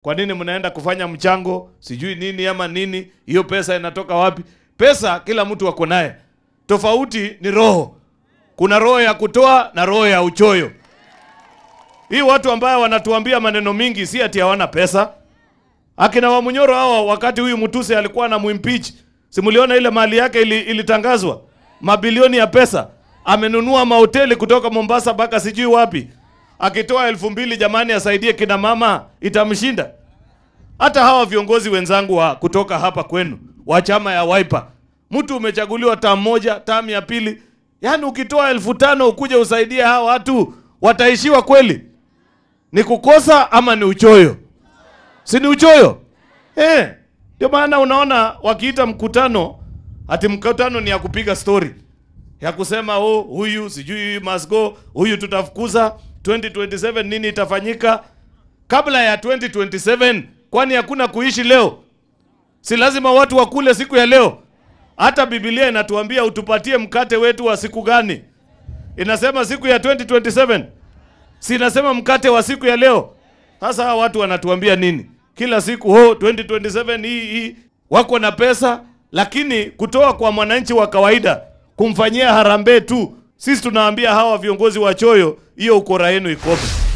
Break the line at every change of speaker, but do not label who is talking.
Kwa nini mnaenda kufanya mchango sijui nini ama nini? Hiyo pesa inatoka wapi? Pesa kila mtu wako naye. Tofauti ni roho. Kuna roho ya kutoa na roho ya uchoyo. Hii watu ambao wanatuambia maneno mingi si ati hawana pesa. Akina Wamunyoro hawa wakati huyu Mutuse alikuwa na muimpeach, simuliona ile mali yake ilitangazwa mabilioni ya pesa. Amenunua mahoteli kutoka Mombasa mpaka sijui wapi. Akitoa 2,000 jamani asaidie kina mama, itamshinda. Hata hawa viongozi wenzangu wa kutoka hapa kwenu wa chama ya Wiper, mtu umechaguliwa term moja, term ya pili, yani ukitoa 5,000 ukuje usaidie hawa watu, wataishiwa kweli? Ni kukosa ama ni uchoyo? Si ni uchoyo? Ndio maana unaona wakiita mkutano, ati mkutano ni ya kupiga story, ya kusema huyu sijui must go, huyu tutafukuza, 2027 nini itafanyika. Kabla ya 2027, kwani hakuna kuishi leo? Si lazima watu wakule siku ya leo? Hata Biblia inatuambia utupatie mkate wetu wa siku gani. Inasema siku ya 2027. Si inasema mkate wa siku ya leo. Sasa watu wanatuambia nini? Kila siku 2027 hii. Wako na pesa, lakini kutoa kwa mwananchi wa kawaida, kumfanyia harambee tu. Sisi tunaambia hawa viongozi wa choyo, hiyo ukora yenu ikope.